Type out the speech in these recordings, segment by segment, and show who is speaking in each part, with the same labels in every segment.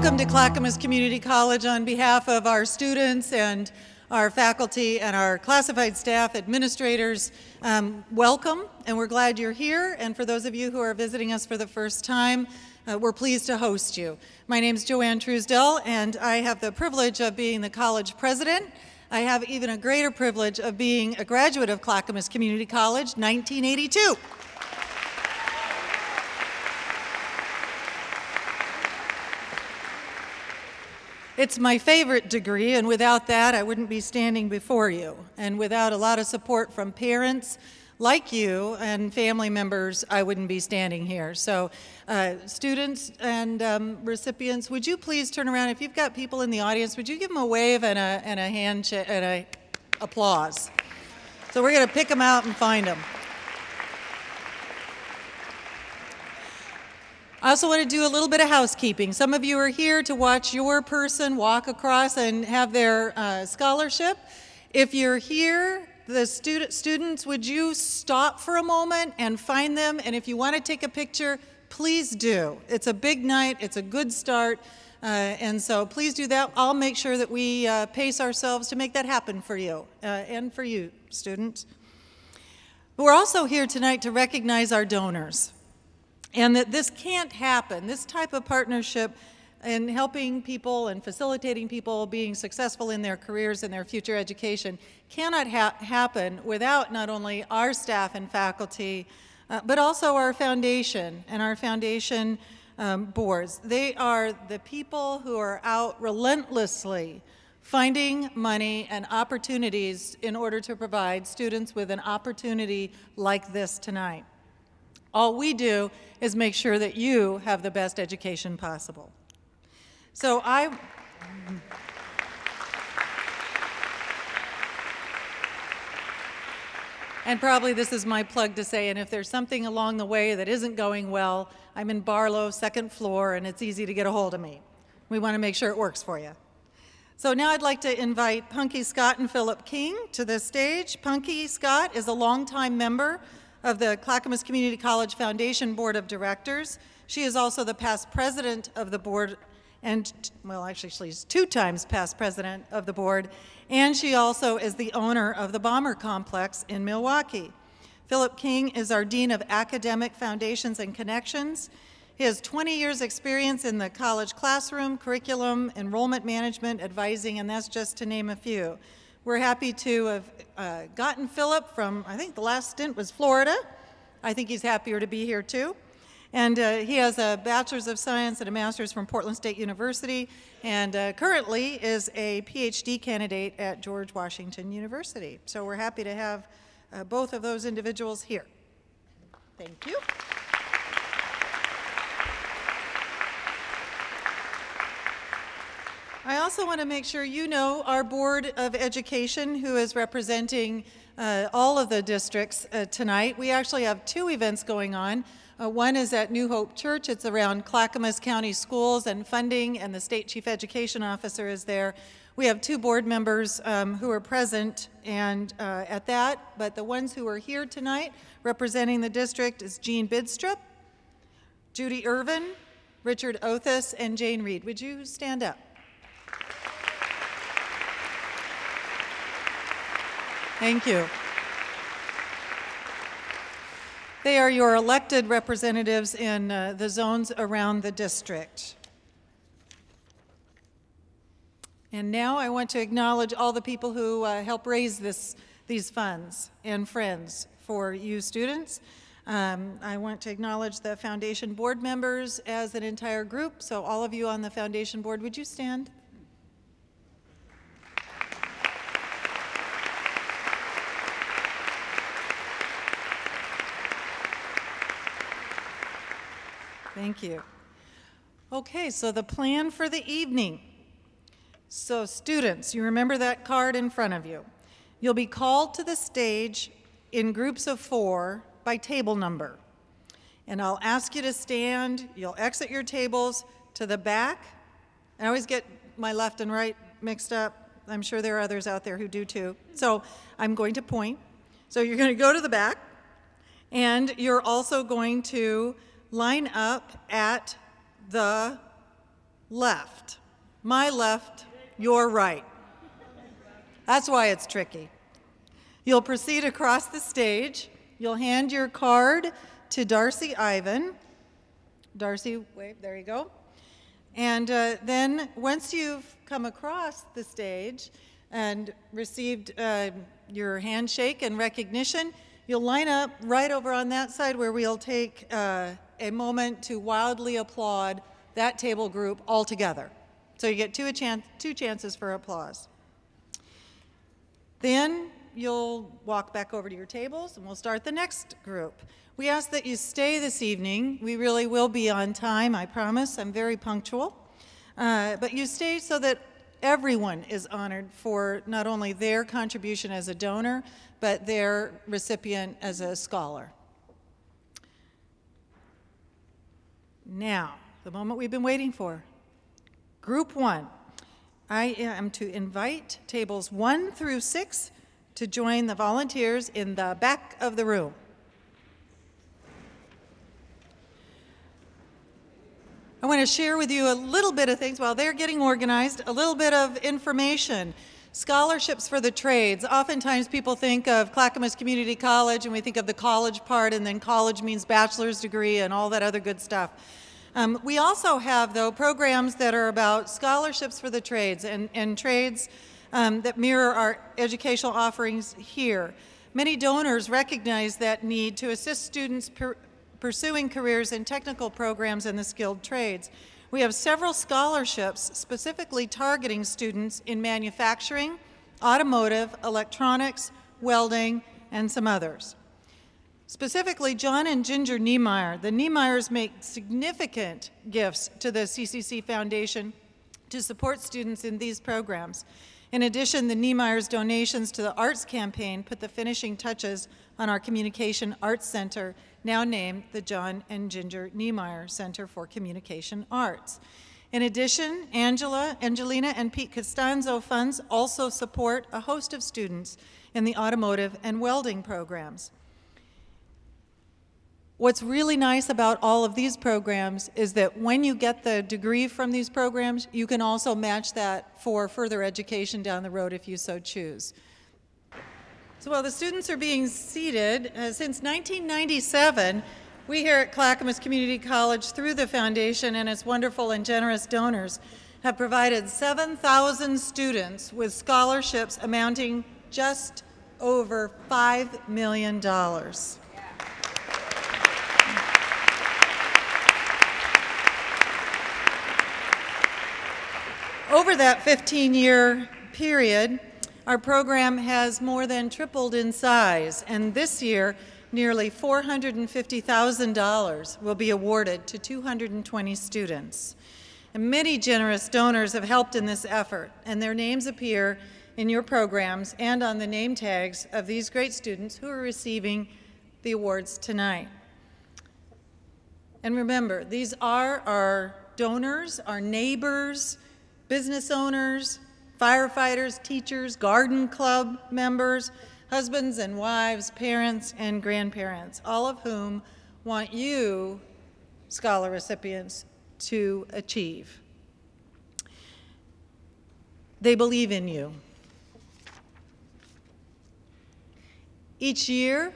Speaker 1: Welcome to Clackamas Community College on behalf of our students and our faculty and our classified staff, administrators. Welcome, and we're glad you're here. And for those of you who are visiting us for the first time, we're pleased to host you. My name is Joanne Truesdell, and I have the privilege of being the college president. I have even a greater privilege of being a graduate of Clackamas Community College, 1982. It's my favorite degree, and without that, I wouldn't be standing before you. And without a lot of support from parents like you and family members, I wouldn't be standing here. So students and recipients, would you please turn around? If you've got people in the audience, would you give them a wave and a handshake and a applause? So we're going to pick them out and find them. I also want to do a little bit of housekeeping. Some of you are here to watch your person walk across and have their scholarship. If you're here, the students, would you stop for a moment and find them? And if you want to take a picture, please do. It's a big night. It's a good start. And so please do that. I'll make sure that we pace ourselves to make that happen for you and for you, students. We're also here tonight to recognize our donors. And that this can't happen, this type of partnership in helping people and facilitating people being successful in their careers and their future education cannot happen without not only our staff and faculty, but also our foundation and our foundation boards. They are the people who are out relentlessly finding money and opportunities in order to provide students with an opportunity like this tonight. All we do is make sure that you have the best education possible. So and probably this is my plug to say, and if there's something along the way that isn't going well, I'm in Barlow, second floor, and it's easy to get a hold of me. We want to make sure it works for you. So now I'd like to invite Punky Scott and Philip King to the stage. Punky Scott is a longtime member of the Clackamas Community College Foundation Board of Directors. She is also the past president of the board, and, well, actually she's 2 times past president of the board, and she also is the owner of the Bomber Complex in Milwaukee. Philip King is our Dean of Academic Foundations and Connections. He has 20 years experience in the college classroom, curriculum, enrollment management, advising, and that's just to name a few. We're happy to have gotten Philip from, I think the last stint was Florida. I think he's happier to be here too. And he has a Bachelor's of Science and a Master's from Portland State University, and currently is a PhD candidate at George Washington University. So we're happy to have both of those individuals here. Thank you. I also want to make sure you know our Board of Education, who is representing all of the districts tonight. We actually have 2 events going on. One is at New Hope Church. It's around Clackamas County schools and funding, and the State Chief Education Officer is there. We have 2 board members who are present and at that, but the ones who are here tonight representing the district is Jean Bidstrup, Judy Irvin, Richard Othis, and Jane Reed. Would you stand up? Thank you. They are your elected representatives in the zones around the district. And now I want to acknowledge all the people who help raise these funds and friends for you students. I want to acknowledge the foundation board members as an entire group. So all of you on the foundation board, would you stand? Thank you. Okay, so the plan for the evening. So students, you remember that card in front of you. You'll be called to the stage in groups of 4 by table number. And I'll ask you to stand. You'll exit your tables to the back. I always get my left and right mixed up. I'm sure there are others out there who do too. So I'm going to point. So you're going to go to the back, and you're also going to line up at the left. My left, your right. That's why it's tricky. You'll proceed across the stage. You'll hand your card to Darcy Ivan. Darcy, wave, there you go. And then once you've come across the stage and received your handshake and recognition, you'll line up right over on that side where we'll take a moment to wildly applaud that table group all together. So you get two chances for applause. Then you'll walk back over to your tables and we'll start the next group. We ask that you stay this evening. We really will be on time, I promise. I'm very punctual. But you stay so that everyone is honored for not only their contribution as a donor, but their recipient as a scholar. Now, the moment we've been waiting for. Group 1. I am to invite tables 1 through 6 to join the volunteers in the back of the room. I want to share with you a little bit of things while they're getting organized, a little bit of information. Scholarships for the trades. Oftentimes people think of Clackamas Community College and we think of the college part, and then college means bachelor's degree and all that other good stuff. We also have, though, programs that are about scholarships for the trades and trades that mirror our educational offerings here. Many donors recognize that need to assist students pursuing careers in technical programs in the skilled trades. We have several scholarships specifically targeting students in manufacturing, automotive, electronics, welding, and some others. Specifically, John and Ginger Niemeyer. The Niemeyers make significant gifts to the CCC Foundation to support students in these programs. In addition, the Niemeyers' donations to the Arts Campaign put the finishing touches on our Communication Arts Center, now named the John and Ginger Niemeyer Center for Communication Arts. In addition, Angelina, and Pete Costanzo funds also support a host of students in the automotive and welding programs. What's really nice about all of these programs is that when you get the degree from these programs, you can also match that for further education down the road if you so choose. So while the students are being seated, since 1997, we here at Clackamas Community College, through the foundation and its wonderful and generous donors, have provided 7,000 students with scholarships amounting just over $5 million. Over that 15-year period, our program has more than tripled in size, and this year, nearly $450,000 will be awarded to 220 students. And many generous donors have helped in this effort, and their names appear in your programs and on the name tags of these great students who are receiving the awards tonight. And remember, these are our donors, our neighbors, business owners, firefighters, teachers, garden club members, husbands and wives, parents and grandparents, all of whom want you, scholar recipients, to achieve. They believe in you. Each year,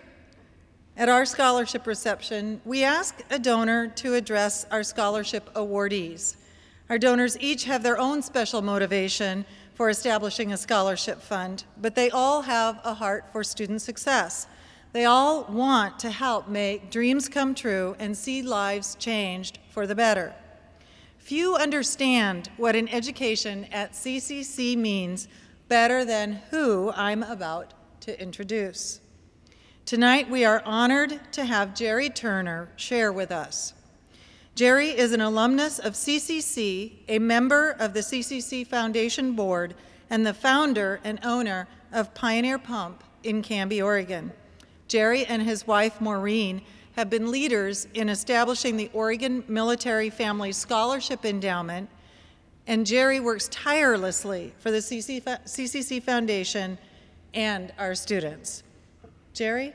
Speaker 1: at our scholarship reception, we ask a donor to address our scholarship awardees. Our donors each have their own special motivation for establishing a scholarship fund, but they all have a heart for student success. They all want to help make dreams come true and see lives changed for the better. Few understand what an education at CCC means better than who I'm about to introduce. Tonight, we are honored to have Jerry Turner share with us. Jerry is an alumnus of CCC, a member of the CCC Foundation Board, and the founder and owner of Pioneer Pump in Canby, Oregon. Jerry and his wife, Maureen, have been leaders in establishing the Oregon Military Family Scholarship Endowment, and Jerry works tirelessly for the CCC Foundation and our students. Jerry?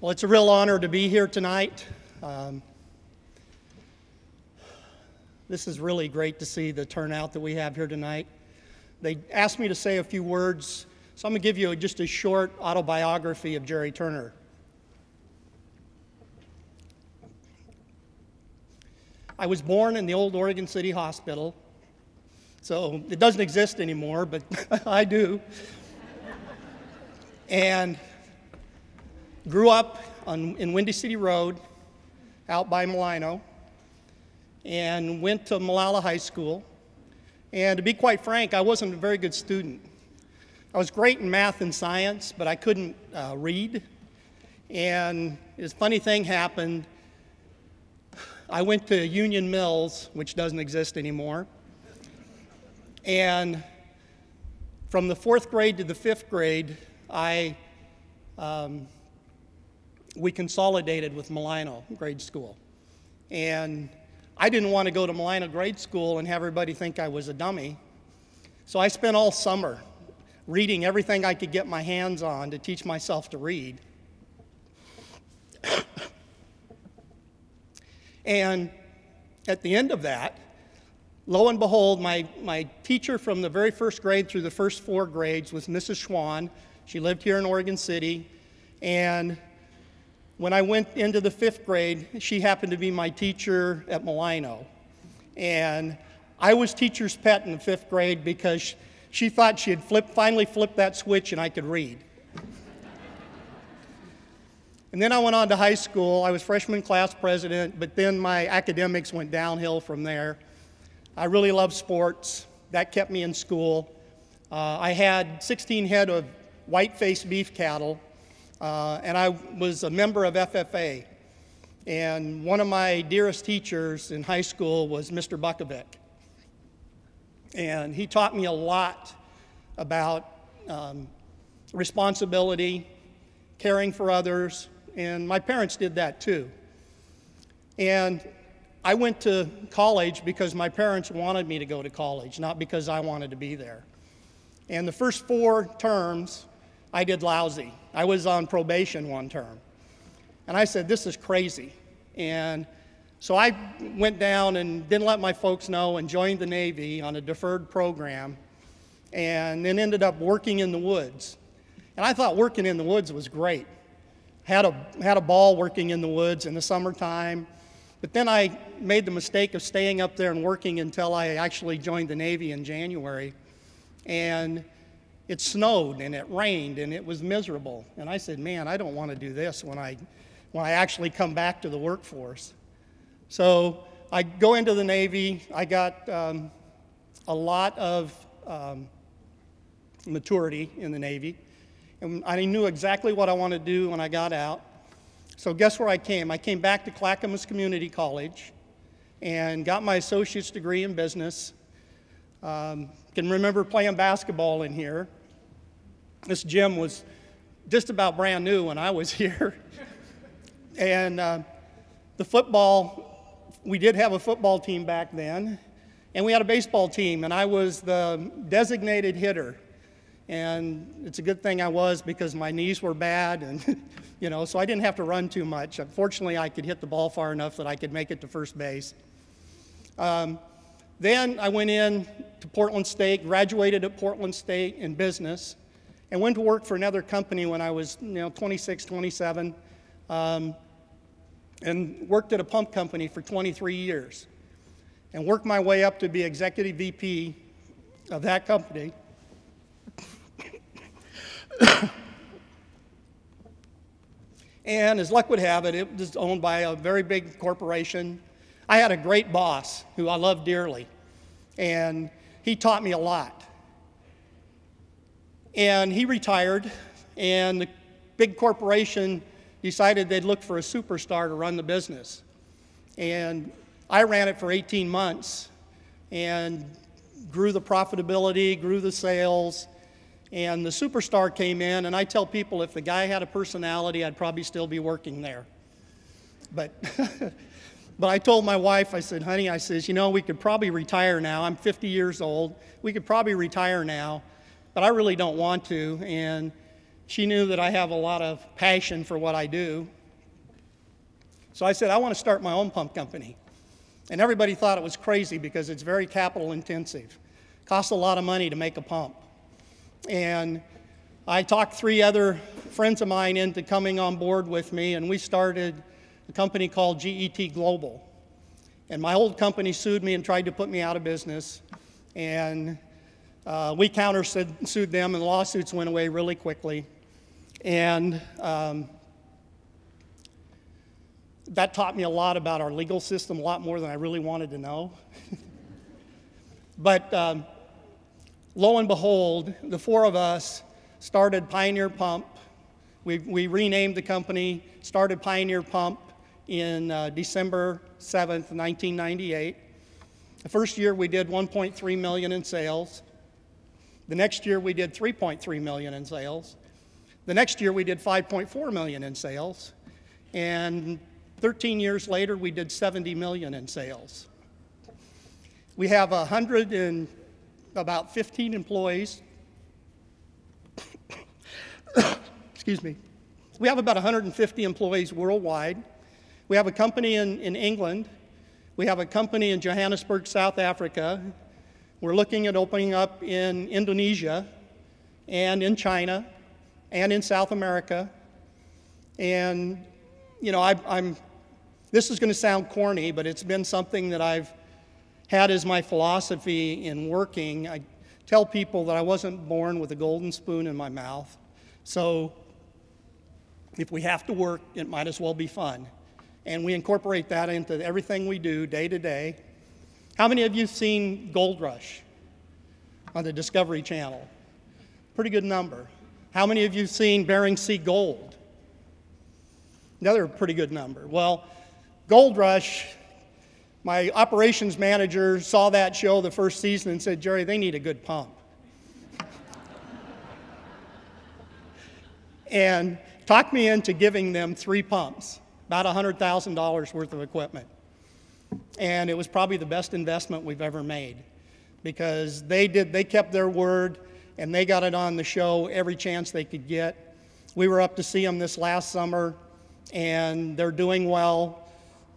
Speaker 2: Well, it's a real honor to be here tonight. This is really great to see the turnout that we have here tonight. They asked me to say a few words, so I'm going to give you just a short autobiography of Jerry Turner. I was born in the old Oregon City Hospital, so it doesn't exist anymore, but I do. And grew up in Windy City Road, out by Malino, and went to Malala High School. And to be quite frank, I wasn't a very good student. I was great in math and science, but I couldn't read. And this funny thing happened. I went to Union Mills, which doesn't exist anymore. And from the 4th grade to the 5th grade, we consolidated with Malino grade school. And I didn't want to go to Malino grade school and have everybody think I was a dummy. So I spent all summer reading everything I could get my hands on to teach myself to read. And at the end of that, lo and behold, my teacher from the very 1st grade through the first 4 grades was Mrs. Schwann. She lived here in Oregon City. And when I went into the 5th grade, she happened to be my teacher at Malino. And I was teacher's pet in the 5th grade because she thought she had finally flipped that switch and I could read. And then I went on to high school. I was freshman class president, but then my academics went downhill from there. I really loved sports. That kept me in school. I had 16 head of white-faced beef cattle. And I was a member of FFA. And one of my dearest teachers in high school was Mr. Bukovic. And he taught me a lot about responsibility, caring for others, and my parents did that too. And I went to college because my parents wanted me to go to college, not because I wanted to be there. And the first 4 terms, I did lousy. I was on probation one term. And I said, this is crazy. And so I went down and didn't let my folks know and joined the Navy on a deferred program and then ended up working in the woods. And I thought working in the woods was great. Had a ball working in the woods in the summertime. But then I made the mistake of staying up there and working until I actually joined the Navy in January. And it snowed and it rained and it was miserable. And I said, man, I don't want to do this when I actually come back to the workforce. So I go into the Navy. I got a lot of maturity in the Navy. And I knew exactly what I wanted to do when I got out. So guess where I came? I came back to Clackamas Community College and got my associate's degree in business. Can remember playing basketball in here. This gym was just about brand new when I was here. And the football, we did have a football team back then, and we had a baseball team, and I was the designated hitter. And it's a good thing I was because my knees were bad, and so I didn't have to run too much. Unfortunately, I could hit the ball far enough that I could make it to first base. Then I went in to Portland State, graduated at Portland State in business, and went to work for another company when I was 26, 27, and worked at a pump company for 23 years, and worked my way up to be executive VP of that company. And as luck would have it, it was owned by a very big corporation. I had a great boss who I loved dearly, and he taught me a lot. And he retired, and the big corporation decided they'd look for a superstar to run the business. And I ran it for 18 months and grew the profitability, grew the sales, and the superstar came in, and I tell people if the guy had a personality, I'd probably still be working there. But I told my wife, I said, honey, I says, we could probably retire now. I'm 50 years old. We could probably retire now, but I really don't want to. And She knew that I have a lot of passion for what I do. So I said, I want to start my own pump company. And everybody thought it was crazy because it's very capital intensive. It costs a lot of money to make a pump. And I talked 3 other friends of mine into coming on board with me, and we started a company called GET Global. And my old company sued me and tried to put me out of business. And we countersued them, and the lawsuits went away really quickly. And that taught me a lot about our legal system, a lot more than I really wanted to know. But lo and behold, the 4 of us started Pioneer Pump. We renamed the company, started Pioneer Pump in December 7th, 1998. The first year we did $1.3 million in sales. The next year we did $3.3 million in sales. The next year we did $5.4 million in sales. And 13 years later we did $70 million in sales. We have about 15 employees. Excuse me. We have about 150 employees worldwide. We have a company in England. We have a company in Johannesburg, South Africa. We're looking at opening up in Indonesia and in China and in South America. And, you know, this is going to sound corny, but it's been something that I've had as my philosophy in working. I tell people that I wasn't born with a golden spoon in my mouth. So if we have to work, it might as well be fun. And we incorporate that into everything we do day to day. How many of you have seen Gold Rush on the Discovery Channel? Pretty good number. How many of you have seen Bering Sea Gold? Another pretty good number. Well, Gold Rush, my operations manager saw that show the first season and said, Jerry, they need a good pump. And talked me into giving them 3 pumps, about $100,000 worth of equipment. And it was probably the best investment we've ever made because they kept their word and they got it on the show every chance they could get. We were up to see them this last summer and they're doing well.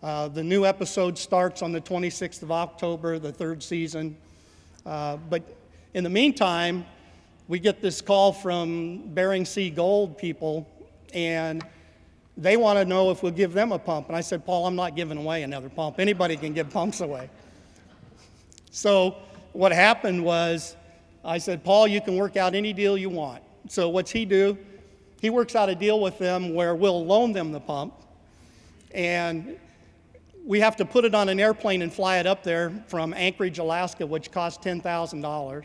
Speaker 2: The new episode starts on the 26th of October, the 3rd season. But in the meantime, we get this call from Bering Sea Gold people, and they want to know if we'll give them a pump. And I said, Paul, I'm not giving away another pump. Anybody can give pumps away. So what happened was I said, Paul, you can work out any deal you want. So what's he do? He works out a deal with them where we'll loan them the pump, and we have to put it on an airplane and fly it up there from Anchorage, Alaska, which costs $10,000,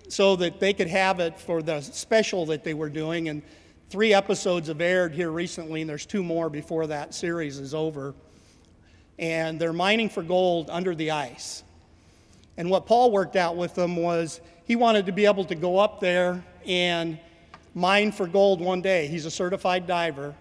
Speaker 2: so that they could have it for the special that they were doing. And 3 episodes have aired here recently, and there's 2 more before that series is over. And they're mining for gold under the ice. And what Paul worked out with them was he wanted to be able to go up there and mine for gold one day. He's a certified diver.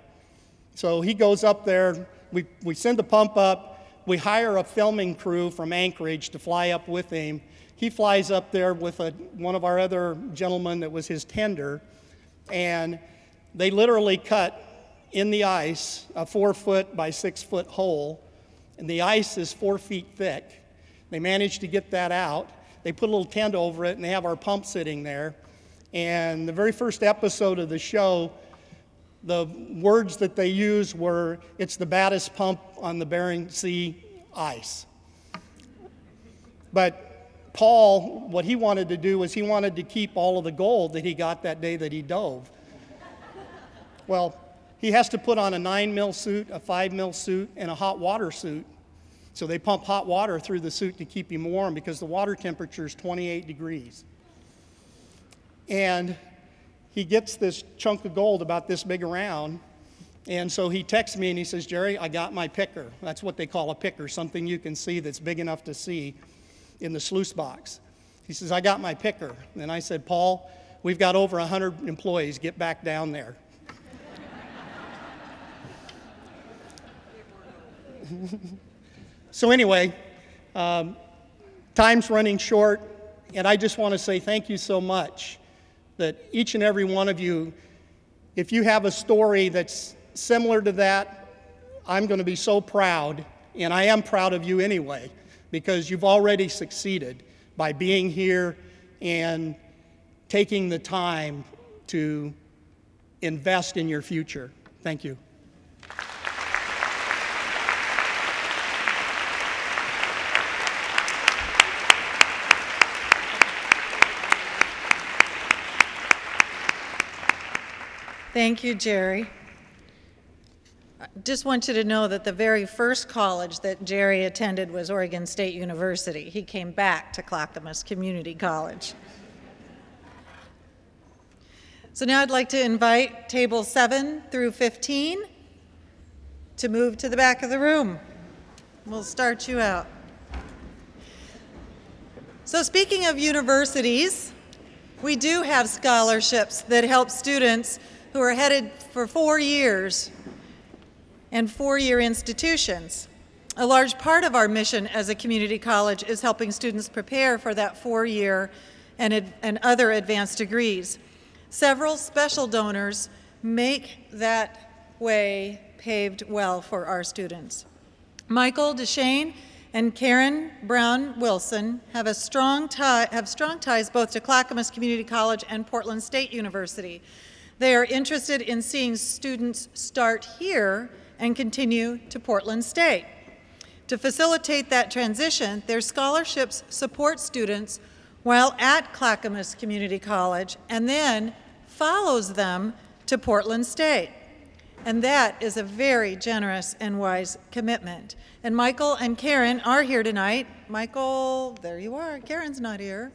Speaker 2: So he goes up there. We send the pump up. We hire a filming crew from Anchorage to fly up with him. He flies up there with one of our other gentlemen that was his tender, and they literally cut in the ice a 4-foot by 6-foot hole, and the ice is 4 feet thick. They managed to get that out. They put a little tent over it, and they have our pump sitting there. And the very first episode of the show, the words that they used were, it's the baddest pump on the Bering Sea ice. But Paul, what he wanted to do was he wanted to keep all of the gold that he got that day that he dove. Well, he has to put on a 9mm suit, a 5mm suit, and a hot water suit. So they pump hot water through the suit to keep him warm because the water temperature is 28 degrees. And he gets this chunk of gold about this big around, and so he texts me and he says, Jerry, I got my picker. That's what they call a picker, something you can see that's big enough to see in the sluice box. He says, I got my picker. And I said, Paul, we've got over 100 employees. Get back down there. So anyway, time's running short, and I just want to say thank you so much that each and every one of you, if you have a story that's similar to that, I'm going to be so proud, and I am proud of you anyway, because you've already succeeded by being here and taking the time to invest in your future. Thank you.
Speaker 1: Thank you, Jerry. I just want you to know that the very first college that Jerry attended was Oregon State University. He came back to Clackamas Community College. So now I'd like to invite tables 7 through 15 to move to the back of the room. We'll start you out. So speaking of universities, we do have scholarships that help students who are headed for 4 years and 4-year institutions. A large part of our mission as a community college is helping students prepare for that 4-year and other advanced degrees. Several special donors make that way paved well for our students. Michael DeShane and Karen Brown Wilson have strong ties both to Clackamas Community College and Portland State University. They are interested in seeing students start here and continue to Portland State. To facilitate that transition, their scholarships support students while at Clackamas Community College and then follows them to Portland State. And that is a very generous and wise commitment. And Michael and Karen are here tonight. Michael, there you are. Karen's not here.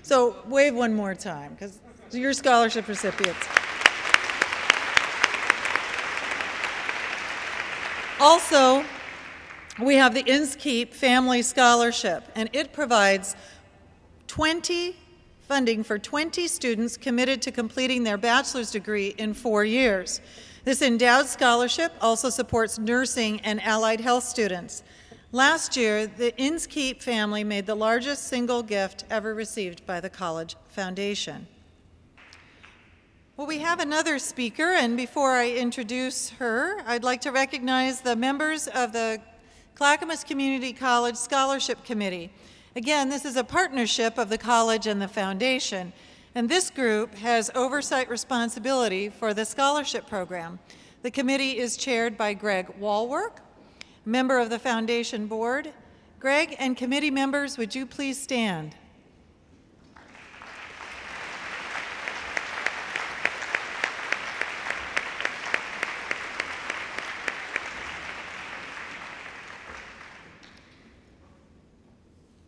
Speaker 1: So wave one more time, because you're scholarship recipients. Also, we have the Inskeep Family Scholarship, and it provides funding for 20 students committed to completing their bachelor's degree in 4 years. This endowed scholarship also supports nursing and allied health students. Last year, the Inskeep family made the largest single gift ever received by the College Foundation. Well, we have another speaker, and before I introduce her, I'd like to recognize the members of the Clackamas Community College Scholarship Committee. Again, this is a partnership of the college and the foundation, and this group has oversight responsibility for the scholarship program. The committee is chaired by Greg Walwork, member of the foundation board. Greg and committee members, would you please stand?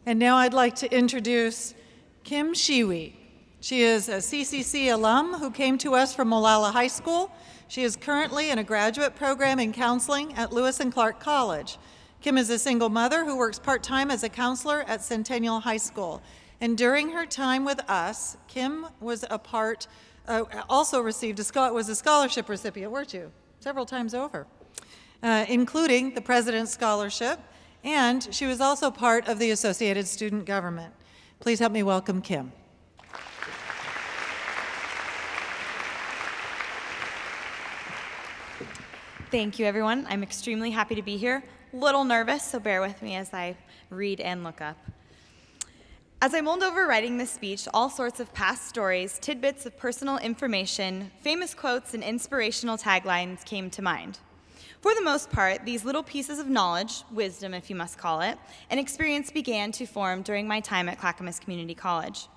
Speaker 1: And now I'd like to introduce Kim Shiwi. She is a CCC alum who came to us from Molalla High School. She is currently in a graduate program in counseling at Lewis and Clark College. Kim is a single mother who works part-time as a counselor at Centennial High School. And during her time with us, Kim was also received was a scholarship recipient, weren't you? Several times over, including the President's Scholarship, and she was also part of the Associated Student Government. Please help me welcome Kim.
Speaker 3: Thank you, everyone. I'm extremely happy to be here. A little nervous, so bear with me as I read and look up. As I mulled over writing this speech, all sorts of past stories, tidbits of personal information, famous quotes, and inspirational taglines came to mind. For the most part, these little pieces of knowledge, wisdom if you must call it, and experience began to form during my time at Clackamas Community College.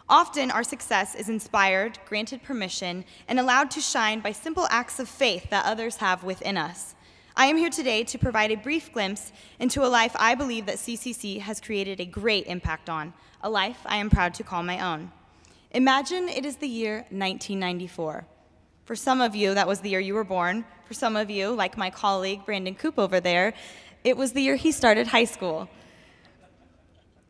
Speaker 3: Often, our success is inspired, granted permission, and allowed to shine by simple acts of faith that others have within us. I am here today to provide a brief glimpse into a life I believe that CCC has created a great impact on, a life I am proud to call my own. Imagine it is the year 1994. For some of you, that was the year you were born. For some of you, like my colleague Brandon Coop over there, it was the year he started high school.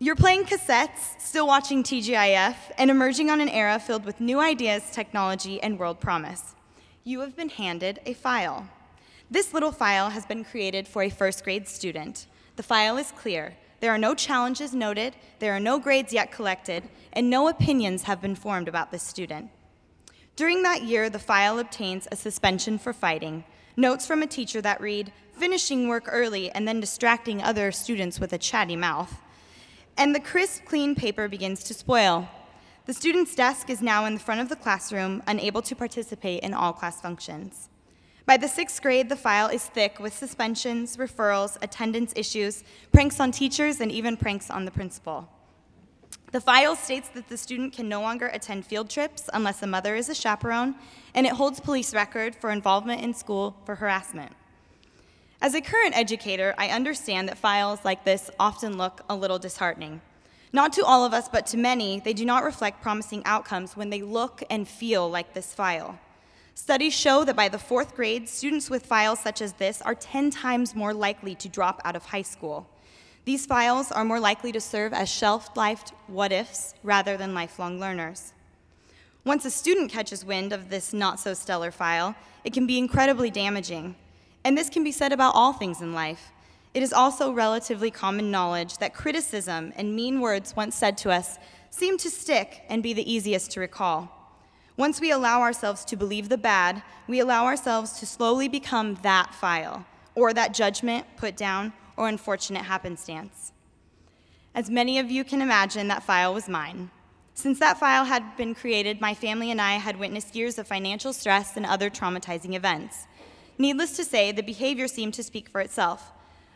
Speaker 3: You're playing cassettes, still watching TGIF, and emerging on an era filled with new ideas, technology, and world promise. You have been handed a file. This little file has been created for a first grade student. The file is clear. There are no challenges noted, there are no grades yet collected, and no opinions have been formed about this student. During that year, the file obtains a suspension for fighting, notes from a teacher that read, finishing work early and then distracting other students with a chatty mouth, and the crisp, clean paper begins to spoil. The student's desk is now in the front of the classroom, unable to participate in all class functions. By the 6th grade, the file is thick with suspensions, referrals, attendance issues, pranks on teachers, and even pranks on the principal. The file states that the student can no longer attend field trips unless a mother is a chaperone, and it holds police record for involvement in school for harassment. As a current educator, I understand that files like this often look a little disheartening. Not to all of us, but to many, they do not reflect promising outcomes when they look and feel like this file. Studies show that by the 4th grade, students with files such as this are 10 times more likely to drop out of high school. These files are more likely to serve as shelf-lived what-ifs rather than lifelong learners. Once a student catches wind of this not-so-stellar file, it can be incredibly damaging. And this can be said about all things in life. It is also relatively common knowledge that criticism and mean words once said to us seem to stick and be the easiest to recall. Once we allow ourselves to believe the bad, we allow ourselves to slowly become that file, or that judgment, put down, or unfortunate happenstance. As many of you can imagine, that file was mine. Since that file had been created, my family and I had witnessed years of financial stress and other traumatizing events. Needless to say, the behavior seemed to speak for itself.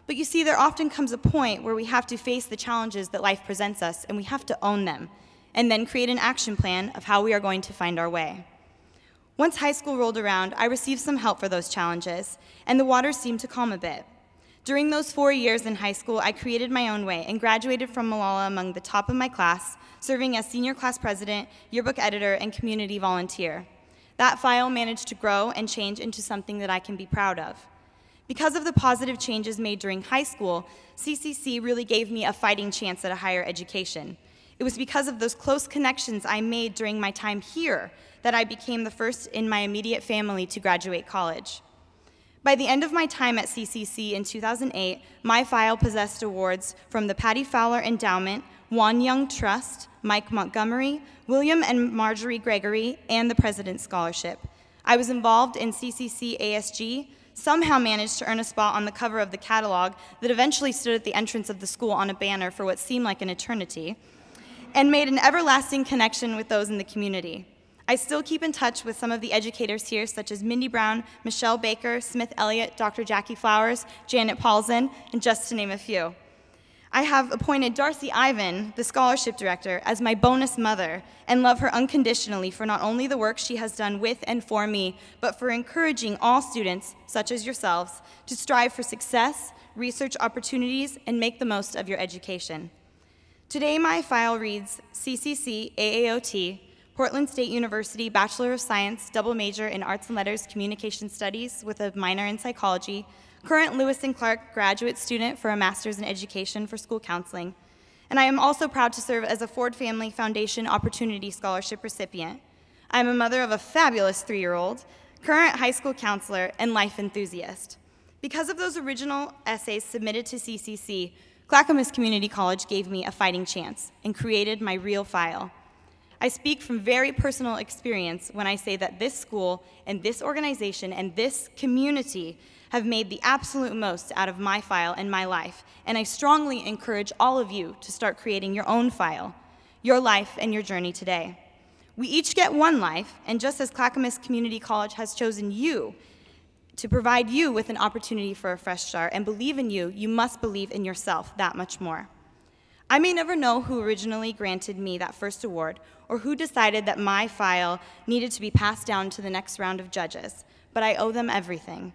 Speaker 3: But you see, there often comes a point where we have to face the challenges that life presents us, and we have to own them, and then create an action plan of how we are going to find our way. Once high school rolled around, I received some help for those challenges, and the waters seemed to calm a bit. During those 4 years in high school, I created my own way and graduated from Malala among the top of my class, serving as senior class president, yearbook editor, and community volunteer. That file managed to grow and change into something that I can be proud of. Because of the positive changes made during high school, CCC really gave me a fighting chance at a higher education. It was because of those close connections I made during my time here that I became the first in my immediate family to graduate college. By the end of my time at CCC in 2008, my file possessed awards from the Patty Fowler Endowment, Juan Young Trust, Mike Montgomery, William and Marjorie Gregory, and the President's Scholarship. I was involved in CCC ASG, somehow managed to earn a spot on the cover of the catalog that eventually stood at the entrance of the school on a banner for what seemed like an eternity, and made an everlasting connection with those in the community. I still keep in touch with some of the educators here, such as Mindy Brown, Michelle Baker, Smith Elliott, Dr. Jackie Flowers, Janet Paulson, and just to name a few. I have appointed Darcy Ivan, the scholarship director, as my bonus mother, and love her unconditionally for not only the work she has done with and for me, but for encouraging all students, such as yourselves, to strive for success, research opportunities, and make the most of your education. Today, my file reads CCC AAOT, Portland State University Bachelor of Science, double major in Arts and Letters Communication Studies with a minor in Psychology, current Lewis and Clark graduate student for a master's in Education for School Counseling, and I am also proud to serve as a Ford Family Foundation Opportunity Scholarship recipient. I am a mother of a fabulous 3-year-old, current high school counselor, and life enthusiast. Because of those original essays submitted to CCC, Clackamas Community College gave me a fighting chance and created my real file. I speak from very personal experience when I say that this school and this organization and this community have made the absolute most out of my file and my life, and I strongly encourage all of you to start creating your own file, your life and your journey today. We each get one life, and just as Clackamas Community College has chosen you to provide you with an opportunity for a fresh start and believe in you, you must believe in yourself that much more. I may never know who originally granted me that first award or who decided that my file needed to be passed down to the next round of judges, but I owe them everything,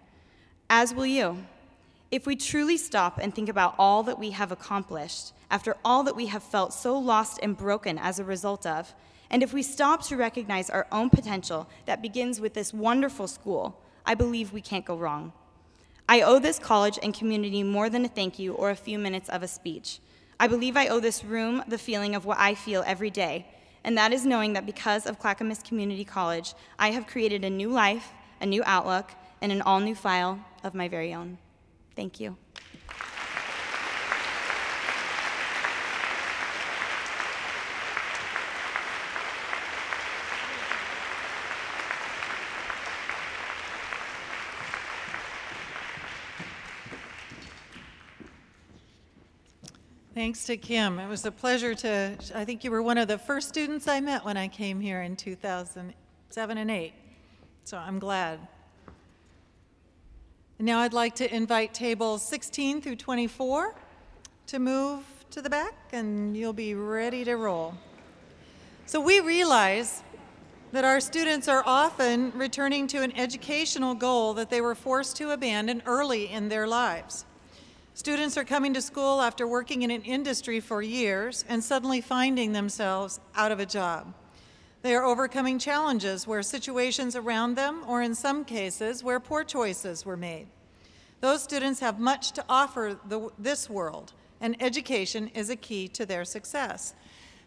Speaker 3: as will you. If we truly stop and think about all that we have accomplished, after all that we have felt so lost and broken as a result of, and if we stop to recognize our own potential that begins with this wonderful school, I believe we can't go wrong. I owe this college and community more than a thank you or a few minutes of a speech. I believe I owe this room the feeling of what I feel every day, and that is knowing that because of Clackamas Community College, I have created a new life, a new outlook, and an all-new file of my very own. Thank you.
Speaker 1: Thanks to Kim. It was a pleasure I think you were one of the first students I met when I came here in 2007 and 8. So I'm glad. And now I'd like to invite tables 16 through 24 to move to the back, and you'll be ready to roll. So we realize that our students are often returning to an educational goal that they were forced to abandon early in their lives. Students are coming to school after working in an industry for years and suddenly finding themselves out of a job. They are overcoming challenges where situations around them, or in some cases, where poor choices were made. Those students have much to offer this world, and education is a key to their success.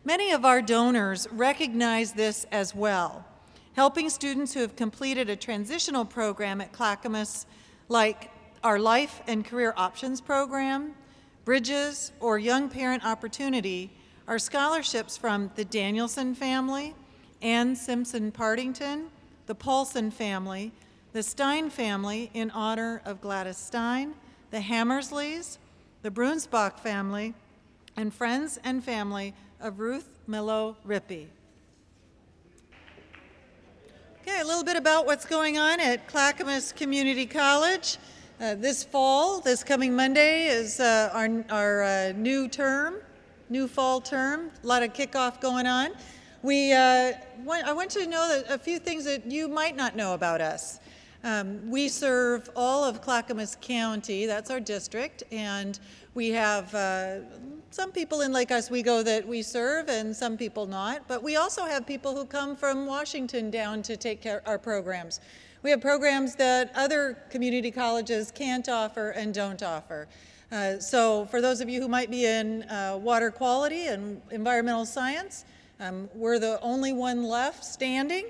Speaker 1: Many of our donors recognize this as well, helping students who have completed a transitional program at Clackamas, like our Life and Career Options Program, Bridges, or Young Parent Opportunity, are scholarships from the Danielson family, Ann Simpson Partington, the Paulson family, the Stein family in honor of Gladys Stein, the Hamersleys, the Brunsbach family, and friends and family of Ruth Milo Rippey. Okay, a little bit about what's going on at Clackamas Community College. This coming Monday, is our new fall term. A lot of kickoff going on. I want you to know that a few things that you might not know about us. We serve all of Clackamas County, that's our district, and we have some people in Lake Oswego that we serve and some people not, but we also have people who come from Washington down to take care of our programs. We have programs that other community colleges can't offer and don't offer. So for those of you who might be in water quality and environmental science, we're the only one left standing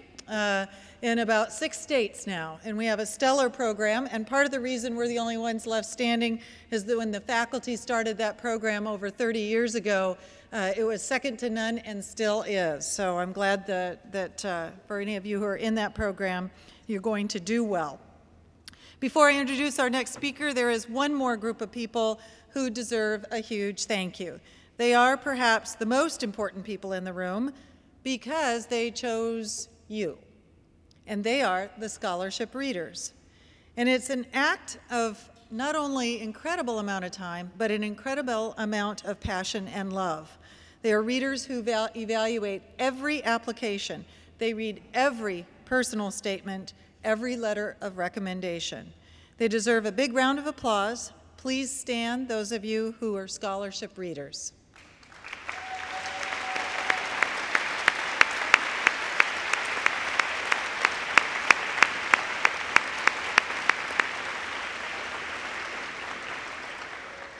Speaker 1: in about 6 states now, and we have a stellar program, and part of the reason we're the only ones left standing is that when the faculty started that program over 30 years ago, it was second to none and still is. So I'm glad that for any of you who are in that program, you're going to do well. Before I introduce our next speaker, there is one more group of people who deserve a huge thank you. They are perhaps the most important people in the room because they chose you, and they are the scholarship readers. And it's an act of not only incredible amount of time, but an incredible amount of passion and love. They are readers who evaluate every application. They read every personal statement, every letter of recommendation. They deserve a big round of applause. Please stand, those of you who are scholarship readers.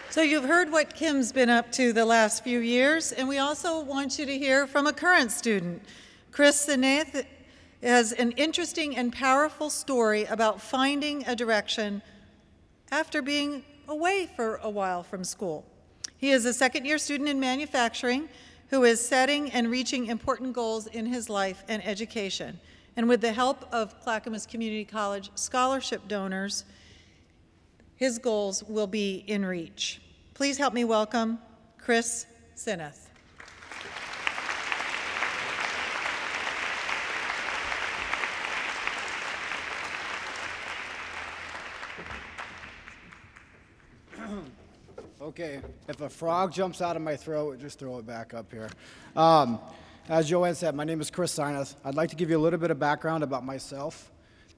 Speaker 1: So you've heard what Kim's been up to the last few years, and we also want you to hear from a current student. Chris Sineath has an interesting and powerful story about finding a direction after being away for a while from school. He is a second-year student in manufacturing who is setting and reaching important goals in his life and education. And with the help of Clackamas Community College scholarship donors, his goals will be in reach. Please help me welcome Chris Sineath.
Speaker 4: Okay, if a frog jumps out of my throat, just throw it back up here. As Joanne said, my name is Chris Sineath. I'd like to give you a little bit of background about myself,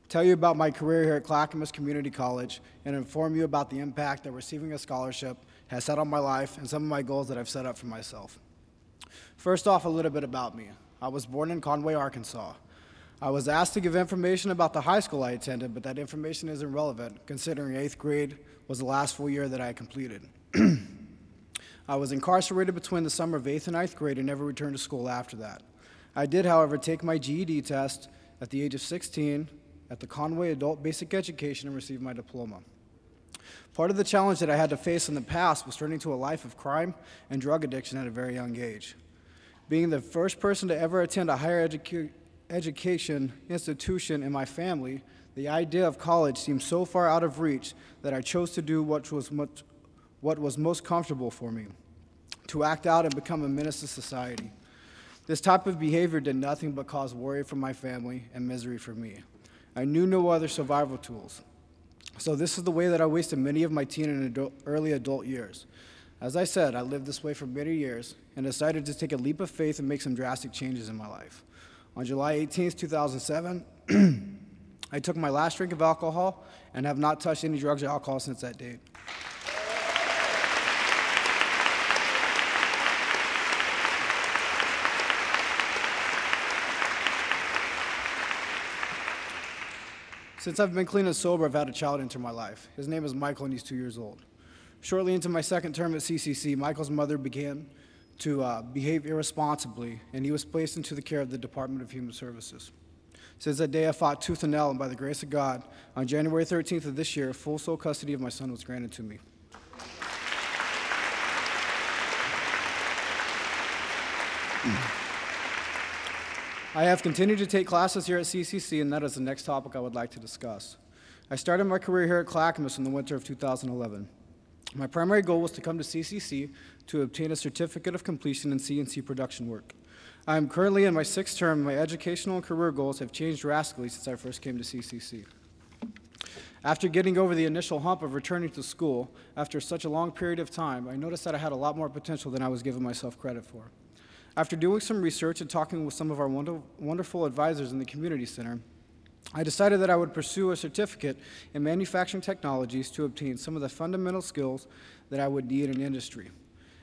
Speaker 4: tell you about my career here at Clackamas Community College, and inform you about the impact that receiving a scholarship has had on my life and some of my goals that I've set up for myself. First off, a little bit about me. I was born in Conway, Arkansas. I was asked to give information about the high school I attended, but that information isn't relevant, considering 8th grade was the last full year that I completed. I was incarcerated between the summer of 8th and 9th grade and never returned to school after that. I did, however, take my GED test at the age of 16 at the Conway Adult Basic Education and receive my diploma. Part of the challenge that I had to face in the past was turning to a life of crime and drug addiction at a very young age. Being the first person to ever attend a higher education institution in my family, the idea of college seemed so far out of reach that I chose to do what was most comfortable for me. to act out and become a menace to society. This type of behavior did nothing but cause worry for my family and misery for me. I knew no other survival tools. So this is the way that I wasted many of my teen and early adult years. As I said, I lived this way for many years and decided to take a leap of faith and make some drastic changes in my life. On July 18th, 2007, I took my last drink of alcohol and have not touched any drugs or alcohol since that date. Since I've been clean and sober, I've had a child enter my life. His name is Michael, and he's 2 years old. Shortly into my second term at CCC, Michael's mother began to behave irresponsibly, and he was placed into the care of the Department of Human Services. Since that day, I fought tooth and nail, and by the grace of God, on January 13th of this year, full sole custody of my son was granted to me. I have continued to take classes here at CCC, and that is the next topic I would like to discuss. I started my career here at Clackamas in the winter of 2011. My primary goal was to come to CCC to obtain a certificate of completion in CNC production work. I am currently in my 6th term, and my educational and career goals have changed drastically since I first came to CCC. After getting over the initial hump of returning to school, after such a long period of time, I noticed that I had a lot more potential than I was giving myself credit for. After doing some research and talking with some of our wonderful advisors in the community center, I decided that I would pursue a certificate in manufacturing technologies to obtain some of the fundamental skills that I would need in industry.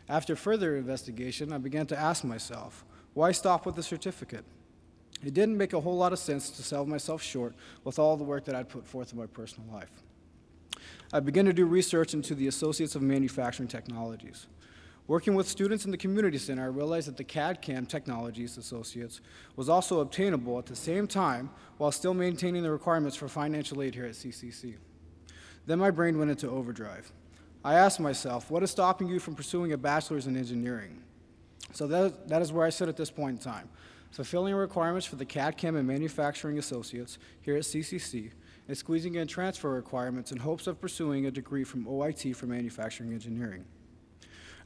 Speaker 4: After further investigation, I began to ask myself, why stop with the certificate? It didn't make a whole lot of sense to sell myself short with all the work that I'd put forth in my personal life. I began to do research into the Associates of Manufacturing Technologies. Working with students in the community center, I realized that the CAD/CAM Technologies Associates was also obtainable at the same time while still maintaining the requirements for financial aid here at CCC. Then my brain went into overdrive. I asked myself, what is stopping you from pursuing a bachelor's in engineering? So that is where I sit at this point in time, fulfilling requirements for the CAD/CAM and Manufacturing Associates here at CCC and squeezing in transfer requirements in hopes of pursuing a degree from OIT for manufacturing engineering.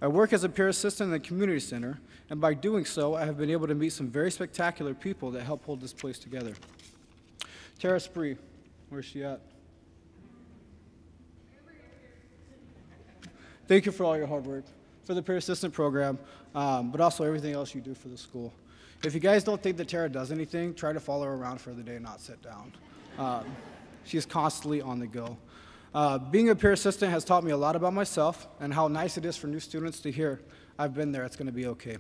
Speaker 4: I work as a peer assistant in the community center, and by doing so, I have been able to meet some very spectacular people that help hold this place together. Tara Spree, where's she at? Thank you for all your hard work, for the peer assistant program, but also everything else you do for the school. If you guys don't think that Tara does anything, try to follow her around for the day and not sit down. She's constantly on the go. Being a peer assistant has taught me a lot about myself and how nice it is for new students to hear, I've been there, it's going to be okay.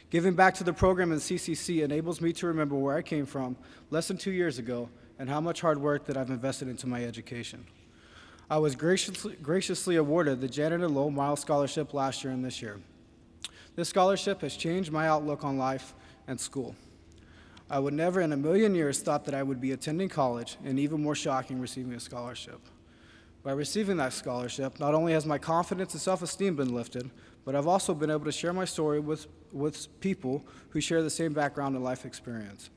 Speaker 4: Giving back to the program in CCC enables me to remember where I came from less than 2 years ago and how much hard work that I've invested into my education. I was graciously awarded the Janet and Lowell Miles Scholarship last year and this year. This scholarship has changed my outlook on life and school. I would never in a million years thought that I would be attending college, and even more shocking, receiving a scholarship. By receiving that scholarship, not only has my confidence and self-esteem been lifted, but I've also been able to share my story with people who share the same background and life experience.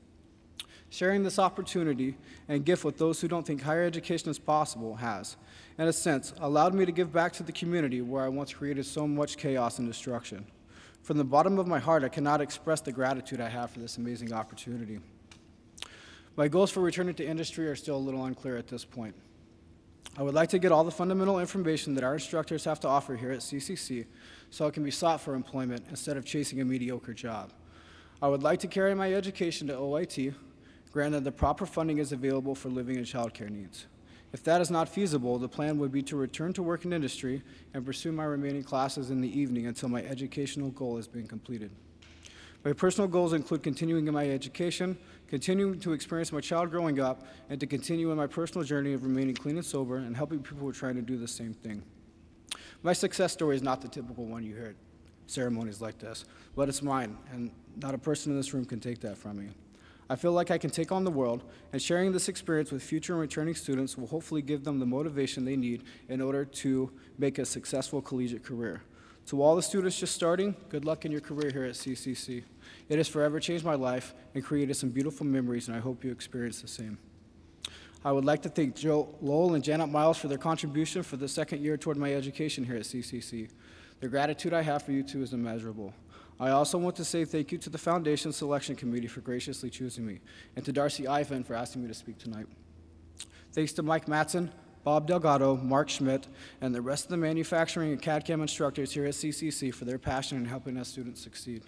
Speaker 4: Sharing this opportunity and gift with those who don't think higher education is possible has, in a sense, allowed me to give back to the community where I once created so much chaos and destruction. From the bottom of my heart, I cannot express the gratitude I have for this amazing opportunity. My goals for returning to industry are still a little unclear at this point. I would like to get all the fundamental information that our instructors have to offer here at CCC so it can be sought for employment instead of chasing a mediocre job. I would like to carry my education to OIT, granted the proper funding is available for living and childcare needs. If that is not feasible, the plan would be to return to work in industry and pursue my remaining classes in the evening until my educational goal has been completed. My personal goals include continuing in my education, continuing to experience my child growing up, and to continue in my personal journey of remaining clean and sober and helping people who are trying to do the same thing. My success story is not the typical one you hear at ceremonies like this, but it's mine, and not a person in this room can take that from me. I feel like I can take on the world, and sharing this experience with future and returning students will hopefully give them the motivation they need in order to make a successful collegiate career. To all the students just starting, good luck in your career here at CCC. It has forever changed my life and created some beautiful memories, and I hope you experience the same. I would like to thank Joe Lowell and Janet Miles for their contribution for the second year toward my education here at CCC. The gratitude I have for you two is immeasurable. I also want to say thank you to the Foundation Selection Committee for graciously choosing me, and to Darcy Ivan for asking me to speak tonight. Thanks to Mike Matson, Bob Delgado, Mark Schmidt, and the rest of the manufacturing and CAD/CAM instructors here at CCC for their passion in helping us students succeed.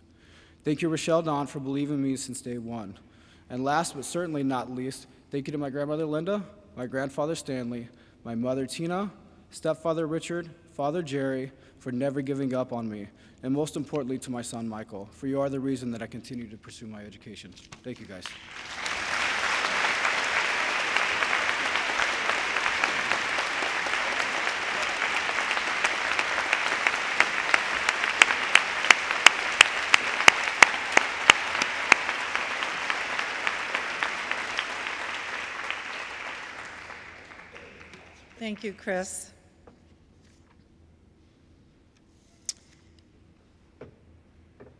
Speaker 4: Thank you, Rochelle Dawn, for believing in me since day one. And last but certainly not least, thank you to my grandmother Linda, my grandfather Stanley, my mother Tina, stepfather Richard, father Jerry, for never giving up on me, and most importantly to my son Michael, for you are the reason that I continue to pursue my education. Thank you, guys.
Speaker 1: Thank you, Chris.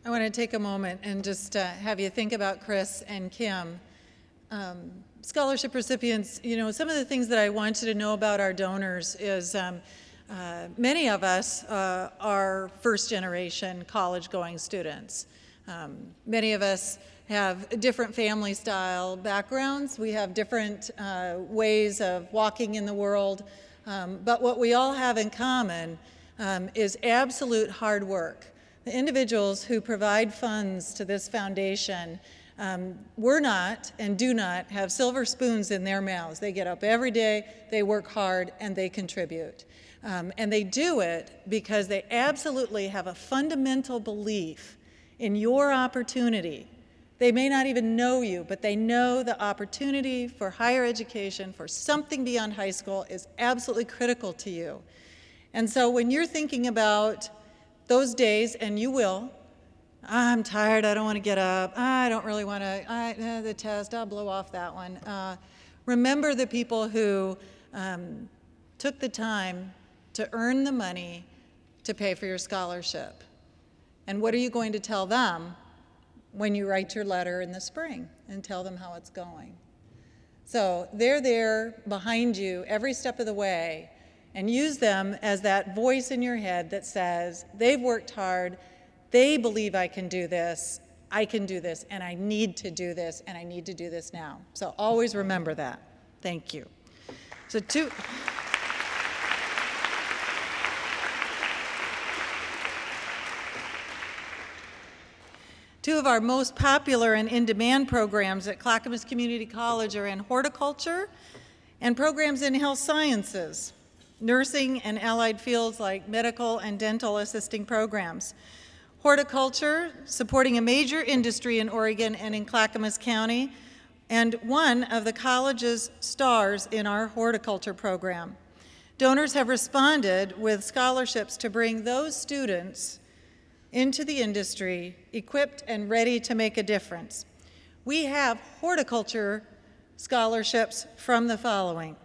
Speaker 1: I want to take a moment and just have you think about Chris and Kim. Scholarship recipients, you know, some of the things that I want you to know about our donors is many of us are first-generation college-going students. Many of us have different family style backgrounds. We have different ways of walking in the world. But what we all have in common is absolute hard work. The individuals who provide funds to this foundation were not and do not have silver spoons in their mouths. They get up every day, they work hard, and they contribute. And they do it because they absolutely have a fundamental belief in your opportunity. They may not even know you, but they know the opportunity for higher education, for something beyond high school, is absolutely critical to you. And so when you're thinking about those days, and you will, I'm tired, I don't want to get up, I don't really want to, the test, I'll blow off that one. Remember the people who took the time to earn the money to pay for your scholarship. And what are you going to tell them when you write your letter in the spring and tell them how it's going? So they're there behind you every step of the way, and use them as that voice in your head that says, they've worked hard, they believe I can do this, and I need to do this, and I need to do this now. So always remember that. Thank you. So two of our most popular and in-demand programs at Clackamas Community College are in horticulture and programs in health sciences, nursing and allied fields like medical and dental assisting programs. Horticulture, supporting a major industry in Oregon and in Clackamas County, and one of the college's stars in our horticulture program. Donors have responded with scholarships to bring those students into the industry, equipped and ready to make a difference. We have horticulture scholarships from the following: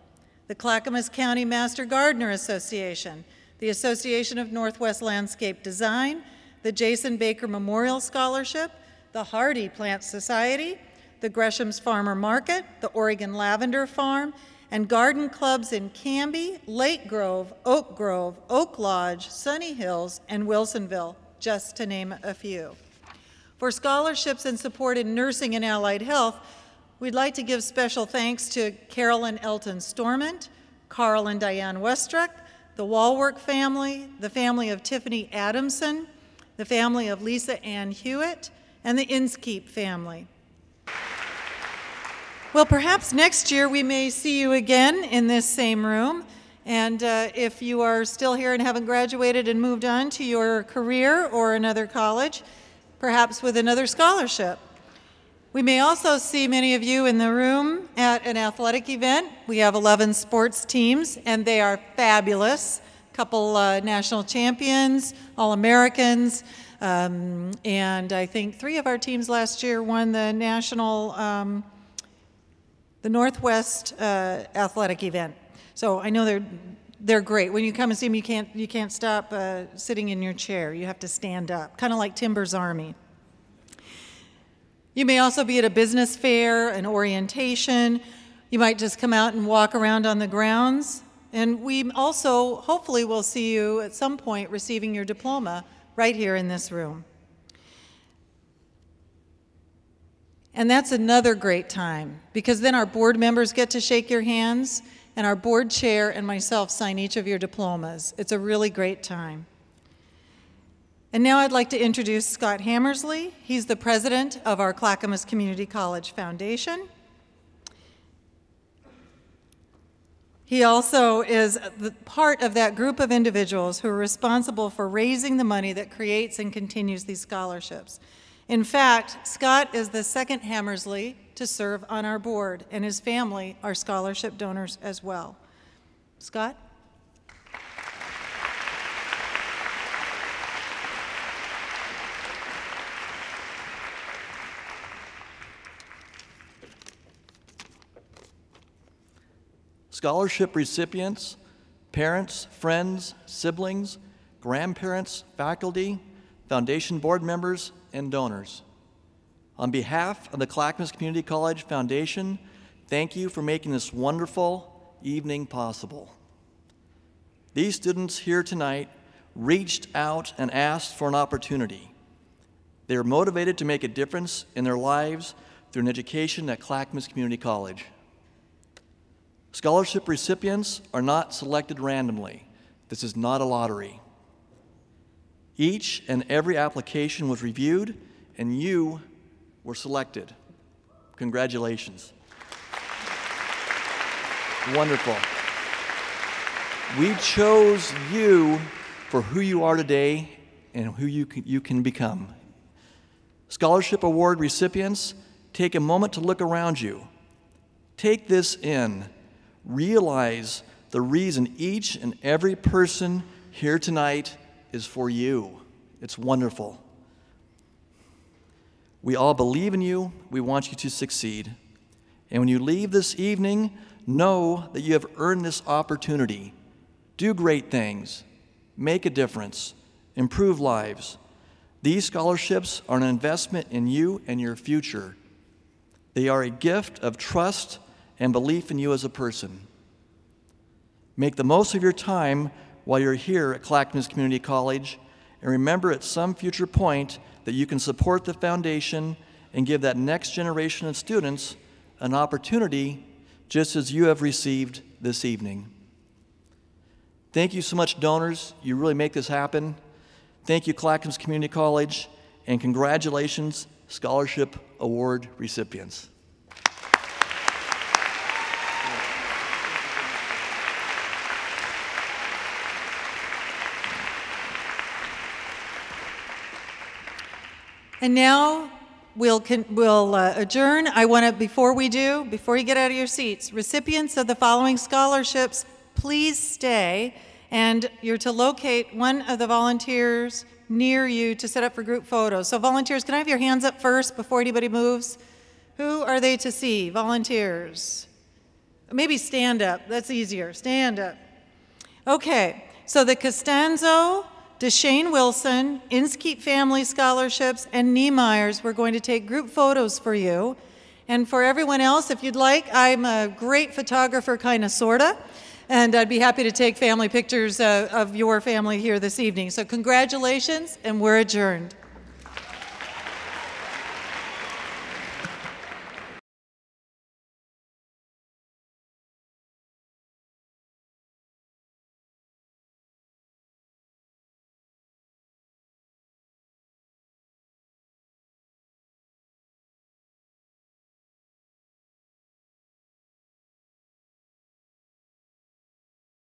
Speaker 1: the Clackamas County Master Gardener Association, the Association of Northwest Landscape Design, the Jason Baker Memorial Scholarship, the Hardy Plant Society, the Gresham's Farmer Market, the Oregon Lavender Farm, and garden clubs in Canby, Lake Grove, Oak Lodge, Sunny Hills, and Wilsonville, just to name a few. For scholarships and support in nursing and allied health, we'd like to give special thanks to Carolyn Elton Stormont, Carl and Diane Westruck, the Walwork family, the family of Tiffany Adamson, the family of Lisa Ann Hewitt, and the Inskeep family. Well, perhaps next year we may see you again in this same room. And if you are still here and haven't graduated and moved on to your career or another college, perhaps with another scholarship. We may also see many of you in the room at an athletic event. We have 11 sports teams, and they are fabulous. A couple national champions, All-Americans, and I think 3 of our teams last year won the national, the Northwest athletic event. So I know they're great. When you come and see them, you can't stop sitting in your chair. You have to stand up, kind of like Timber's Army. You may also be at a business fair, an orientation. You might just come out and walk around on the grounds And we also hopefully will see you at some point receiving your diploma right here in this room. And that's another great time, because then our board members get to shake your hands, and our board chair and myself sign each of your diplomas. It's a really great time. And now I'd like to introduce Scott Hamersly. He's the president of our Clackamas Community College Foundation. He also is part of that group of individuals who are responsible for raising the money that creates and continues these scholarships. In fact, Scott is the second Hamersly to serve on our board, and his family are scholarship donors as well. Scott?
Speaker 5: Scholarship recipients, parents, friends, siblings, grandparents, faculty, foundation board members, and donors. On behalf of the Clackamas Community College Foundation, thank you for making this wonderful evening possible. These students here tonight reached out and asked for an opportunity. They are motivated to make a difference in their lives through an education at Clackamas Community College. Scholarship recipients are not selected randomly. This is not a lottery. Each and every application was reviewed, and you were selected. Congratulations. Wonderful. We chose you for who you are today and who you can become. Scholarship award recipients, take a moment to look around you. Take this in. Realize the reason each and every person here tonight is for you. It's wonderful. We all believe in you. We want you to succeed. And when you leave this evening, know that you have earned this opportunity. Do great things. Make a difference. Improve lives. These scholarships are an investment in you and your future. They are a gift of trust and belief in you as a person. Make the most of your time while you're here at Clackamas Community College, and remember at some future point that you can support the foundation and give that next generation of students an opportunity just as you have received this evening. Thank you so much, donors. You really make this happen. Thank you, Clackamas Community College, and congratulations, Scholarship Award recipients.
Speaker 1: And now we'll adjourn. I want to, before you get out of your seats, recipients of the following scholarships, please stay. And you're to locate one of the volunteers near you to set up for group photos. So volunteers, can I have your hands up first before anybody moves? Who are they to see? Volunteers. Maybe stand up. That's easier. Stand up. Okay. So the Costanzo, DeShane Wilson, Inskeep Family Scholarships, and Niemeyer's, we're going to take group photos for you. And for everyone else, if you'd like, I'm a great photographer, kind of, sorta, and I'd be happy to take family pictures of your family here this evening. So congratulations, and we're adjourned.